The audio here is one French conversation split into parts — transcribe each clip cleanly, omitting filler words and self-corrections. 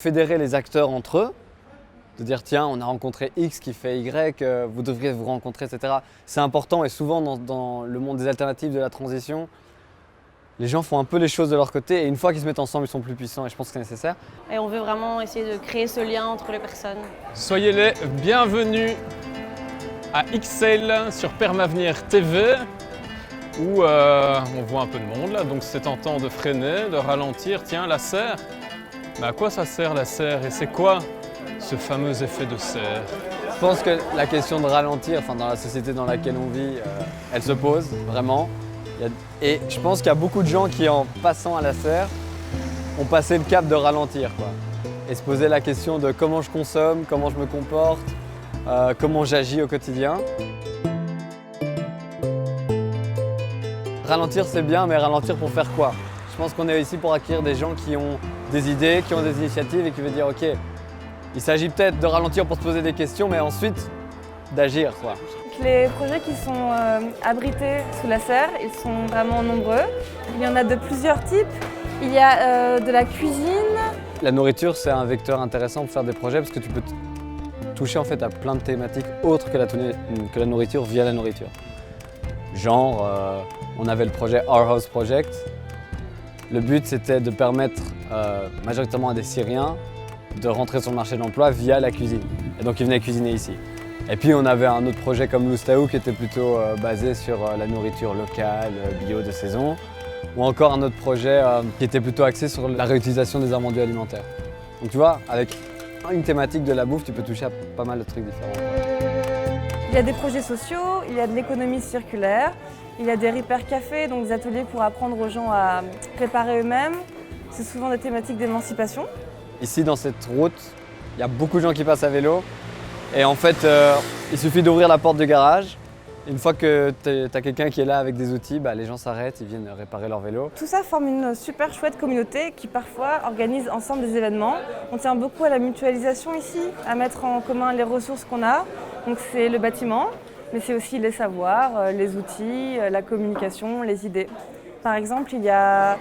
Fédérer les acteurs entre eux, de dire tiens on a rencontré X qui fait Y, vous devriez vous rencontrer, etc. C'est important et souvent dans le monde des alternatives, de la transition, les gens font un peu les choses de leur côté et une fois qu'ils se mettent ensemble ils sont plus puissants et je pense que c'est nécessaire. Et on veut vraiment essayer de créer ce lien entre les personnes. Soyez les bienvenus à XL sur Permavenir TV où on voit un peu de monde là, donc c'est tentant de freiner, de ralentir. Tiens, la serre. Mais à quoi ça sert la serre et c'est quoi ce fameux effet de serre? Je pense que la question de ralentir, dans la société dans laquelle on vit, elle se pose vraiment. Et je pense qu'il y a beaucoup de gens qui en passant à la serre ont passé le cap de ralentir, quoi. Et se poser la question de comment je consomme, comment je me comporte, comment j'agis au quotidien. Ralentir c'est bien, mais ralentir pour faire quoi? Je pense qu'on est ici pour accueillir des gens qui ont des idées, qui ont des initiatives et qui veulent dire ok, il s'agit peut-être de ralentir pour se poser des questions, mais ensuite d'agir, quoi. Les projets qui sont abrités sous la serre, ils sont vraiment nombreux. Il y en a de plusieurs types. Il y a de la cuisine. La nourriture, c'est un vecteur intéressant pour faire des projets parce que tu peux toucher en fait à plein de thématiques autres que la nourriture via la nourriture. Genre, on avait le projet Our House Project. Le but, c'était de permettre majoritairement à des Syriens de rentrer sur le marché de l'emploi via la cuisine. Et donc, ils venaient cuisiner ici. Et puis, on avait un autre projet comme Loustaou qui était plutôt basé sur la nourriture locale, bio de saison. Ou encore un autre projet qui était plutôt axé sur la réutilisation des invendus alimentaires. Donc, tu vois, avec une thématique de la bouffe, tu peux toucher à pas mal de trucs différents. Il y a des projets sociaux, il y a de l'économie circulaire. Il y a des repair cafés, donc des ateliers pour apprendre aux gens à préparer eux-mêmes. C'est souvent des thématiques d'émancipation. Ici, dans cette route, il y a beaucoup de gens qui passent à vélo. Et en fait, il suffit d'ouvrir la porte du garage. Une fois que tu as quelqu'un qui est là avec des outils, les gens s'arrêtent, ils viennent réparer leur vélo. Tout ça forme une super chouette communauté qui parfois organise ensemble des événements. On tient beaucoup à la mutualisation ici, à mettre en commun les ressources qu'on a. Donc c'est le bâtiment. Mais c'est aussi les savoirs, les outils, la communication, les idées. Par exemple, il y a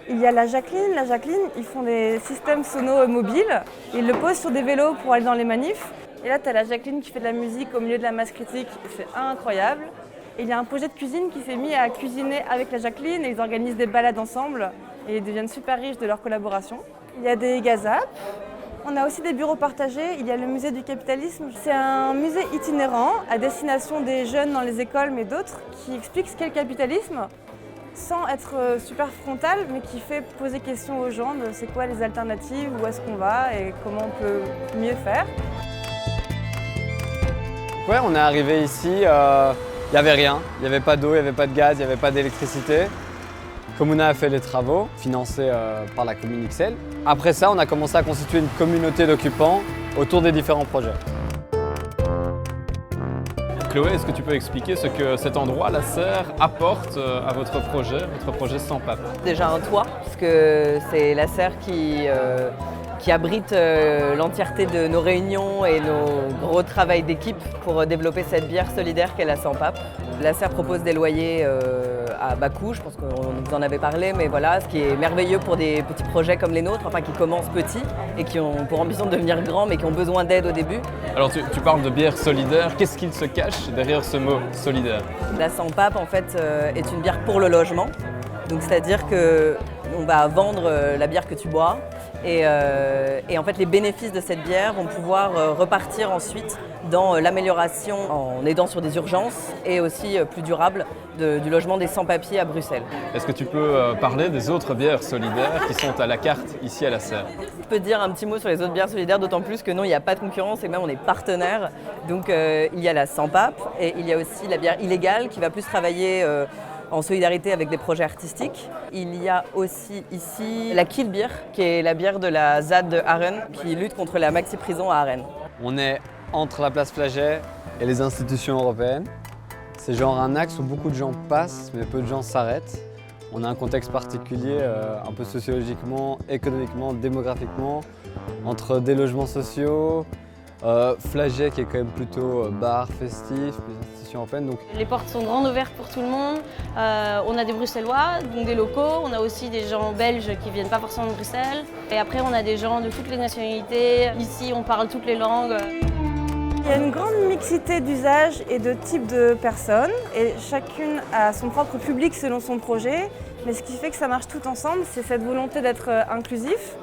la Jacqueline. La Jacqueline, ils font des systèmes sonos mobiles. Ils le posent sur des vélos pour aller dans les manifs. Et là, tu as la Jacqueline qui fait de la musique au milieu de la masse critique. C'est incroyable. Et il y a un projet de cuisine qui s'est mis à cuisiner avec la Jacqueline et ils organisent des balades ensemble et ils deviennent super riches de leur collaboration. Il y a des gazapes. On a aussi des bureaux partagés, il y a le musée du capitalisme. C'est un musée itinérant à destination des jeunes dans les écoles mais d'autres qui explique ce qu'est le capitalisme sans être super frontal mais qui fait poser question aux gens de c'est quoi les alternatives, où est-ce qu'on va et comment on peut mieux faire. Ouais, on est arrivé ici, il n'y avait rien, il n'y avait pas d'eau, il n'y avait pas de gaz, il n'y avait pas d'électricité. Comuna a fait les travaux, financés par la commune XL. Après ça, on a commencé à constituer une communauté d'occupants autour des différents projets. Chloé, est-ce que tu peux expliquer ce que cet endroit, la serre, apporte à votre projet Sans Pape? Déjà un toit, parce que c'est la serre qui abrite l'entièreté de nos réunions et nos gros travails d'équipe pour développer cette bière solidaire qu'est la Sans Pape. La serre propose des loyers à bas coût, je pense qu'on vous en avait parlé, mais voilà, ce qui est merveilleux pour des petits projets comme les nôtres, qui commencent petits et qui ont pour ambition de devenir grands mais qui ont besoin d'aide au début. Alors tu parles de bière solidaire, qu'est-ce qu'il se cache derrière ce mot solidaire? La Sans Pape en fait est une bière pour le logement, donc c'est-à-dire qu'on va vendre la bière que tu bois. Et en fait, les bénéfices de cette bière vont pouvoir repartir ensuite dans l'amélioration en aidant sur des urgences et aussi plus durable du logement des sans-papiers à Bruxelles. Est-ce que tu peux parler des autres bières solidaires qui sont à la carte ici à la serre? Je peux te dire un petit mot sur les autres bières solidaires, d'autant plus que non, il n'y a pas de concurrence et même on est partenaires. Donc il y a la Sans-Pape et il y a aussi la bière illégale qui va plus travailler en solidarité avec des projets artistiques. Il y a aussi ici la Kiel Beer, qui est la bière de la ZAD de Arène, qui lutte contre la maxi-prison à Arène. On est entre la place Flaget et les institutions européennes. C'est genre un axe où beaucoup de gens passent, mais peu de gens s'arrêtent. On a un contexte particulier, un peu sociologiquement, économiquement, démographiquement, entre des logements sociaux, Flagey qui est quand même plutôt bar, festif, les institutions européennes. Donc... Les portes sont grandes ouvertes pour tout le monde. On a des Bruxellois, donc des locaux. On a aussi des gens belges qui viennent pas forcément de Bruxelles. Et après, on a des gens de toutes les nationalités. Ici, on parle toutes les langues. Il y a une grande mixité d'usages et de types de personnes. Et chacune a son propre public selon son projet. Mais ce qui fait que ça marche tout ensemble, c'est cette volonté d'être inclusif.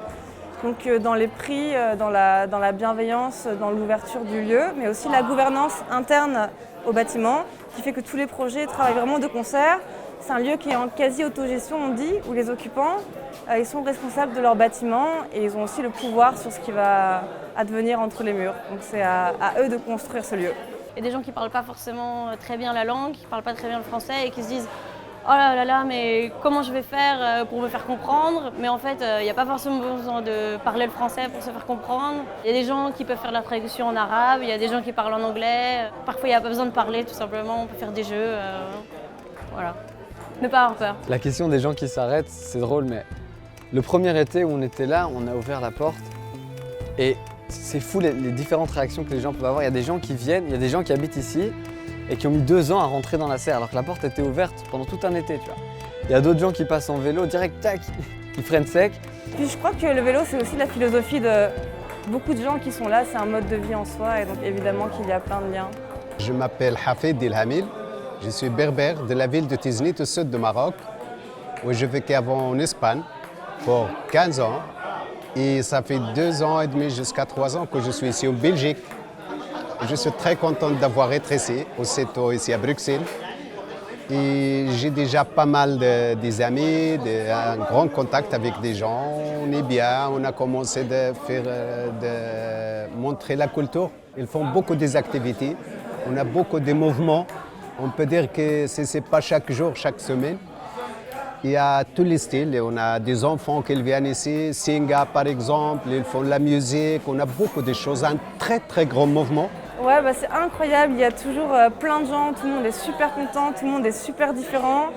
Donc dans les prix, dans la bienveillance, dans l'ouverture du lieu, mais aussi la gouvernance interne au bâtiment, qui fait que tous les projets travaillent vraiment de concert. C'est un lieu qui est en quasi-autogestion, on dit, où les occupants ils sont responsables de leur bâtiment et ils ont aussi le pouvoir sur ce qui va advenir entre les murs. Donc c'est à eux de construire ce lieu. Il y a des gens qui ne parlent pas forcément très bien la langue, qui ne parlent pas très bien le français et qui se disent « Oh là là, mais comment je vais faire pour me faire comprendre ?» Mais en fait, il n'y a pas forcément besoin de parler le français pour se faire comprendre. Il y a des gens qui peuvent faire la traduction en arabe, il y a des gens qui parlent en anglais. Parfois, il n'y a pas besoin de parler, tout simplement, on peut faire des jeux. Voilà. Ne pas avoir peur. La question des gens qui s'arrêtent, c'est drôle, mais le premier été où on était là, on a ouvert la porte et c'est fou les différentes réactions que les gens peuvent avoir. Il y a des gens qui viennent, il y a des gens qui habitent ici et qui ont mis 2 ans à rentrer dans la serre alors que la porte était ouverte pendant tout un été, tu vois. Il y a d'autres gens qui passent en vélo, direct, tac, ils freinent sec. Puis je crois que le vélo, c'est aussi la philosophie de beaucoup de gens qui sont là. C'est un mode de vie en soi et donc évidemment qu'il y a plein de liens. Je m'appelle Hafid Dilhamil, je suis berbère de la ville de Tiznit au sud du Maroc, où je vécu avant en Espagne pour 15 ans. Et ça fait 2 ans et demi jusqu'à 3 ans que je suis ici en Belgique. Je suis très content d'avoir été ici, aussitôt ici à Bruxelles. Et j'ai déjà pas mal des amis, un grand contact avec des gens. On est bien, on a commencé de montrer la culture. Ils font beaucoup des activités, on a beaucoup de mouvements. On peut dire que ce n'est pas chaque jour, chaque semaine. Il y a tous les styles, on a des enfants qui viennent ici, Singa par exemple, ils font de la musique, on a beaucoup de choses, un très très grand mouvement. Ouais, c'est incroyable, il y a toujours plein de gens, tout le monde est super content, tout le monde est super différent.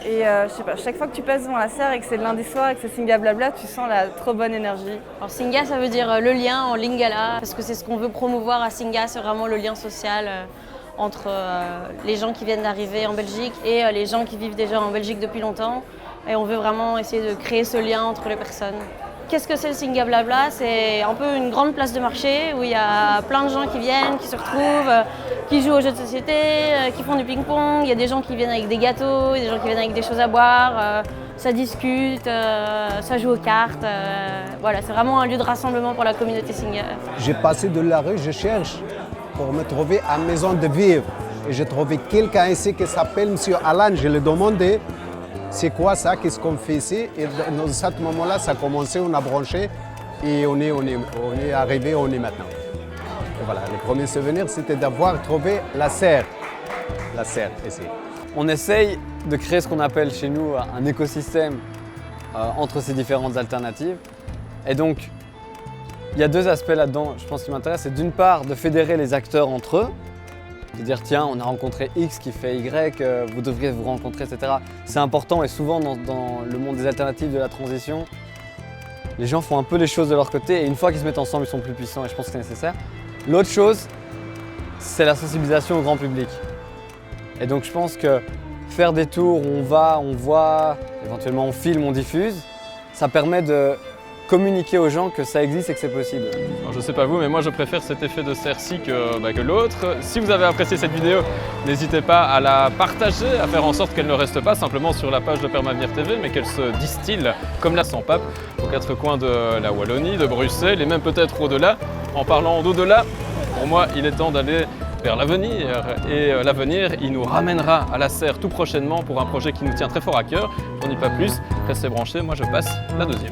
Et je sais pas, chaque fois que tu passes devant la serre et que c'est le lundi soir et que c'est Singa Blabla, tu sens la trop bonne énergie. Alors Singa, ça veut dire le lien en lingala, parce que c'est ce qu'on veut promouvoir à Singa, c'est vraiment le lien social entre les gens qui viennent d'arriver en Belgique et les gens qui vivent déjà en Belgique depuis longtemps. Et on veut vraiment essayer de créer ce lien entre les personnes. Qu'est-ce que c'est le Singa Blabla? C'est un peu une grande place de marché où il y a plein de gens qui viennent, qui se retrouvent, qui jouent aux jeux de société, qui font du ping-pong. Il y a des gens qui viennent avec des gâteaux, il y a des gens qui viennent avec des choses à boire. Ça discute, ça joue aux cartes. Voilà, c'est vraiment un lieu de rassemblement pour la communauté Singa. J'ai passé de la rue, je cherche pour me trouver à maison de vivre. Et j'ai trouvé quelqu'un ici qui s'appelle M. Alan. Je lui ai demandé c'est quoi ça, qu'est-ce qu'on fait ici. Et dans ce moment-là, ça a commencé, on a branché et on est arrivé, on est maintenant. Et voilà, le premier souvenir, c'était d'avoir trouvé la serre ici. On essaye de créer ce qu'on appelle chez nous un écosystème entre ces différentes alternatives. Et donc, il y a 2 aspects là-dedans, je pense, qui m'intéressent. C'est d'une part de fédérer les acteurs entre eux, de dire tiens, on a rencontré X qui fait Y, vous devriez vous rencontrer, etc. C'est important et souvent dans le monde des alternatives, de la transition, les gens font un peu les choses de leur côté et une fois qu'ils se mettent ensemble, ils sont plus puissants et je pense que c'est nécessaire. L'autre chose, c'est la sensibilisation au grand public. Et donc je pense que faire des tours où on va, on voit, éventuellement on filme, on diffuse, ça permet de communiquer aux gens que ça existe et que c'est possible. Alors, je sais pas vous, mais moi je préfère cet effet de serre-ci que l'autre. Si vous avez apprécié cette vidéo, n'hésitez pas à la partager, à faire en sorte qu'elle ne reste pas simplement sur la page de Permavenir TV, mais qu'elle se distille comme la sans-pape aux 4 coins de la Wallonie, de Bruxelles et même peut-être au-delà. En parlant d'au-delà, pour moi il est temps d'aller vers l'avenir. Et l'avenir, il nous ramènera à la serre tout prochainement pour un projet qui nous tient très fort à cœur. J'en dis pas plus, restez branchés, moi je passe la deuxième.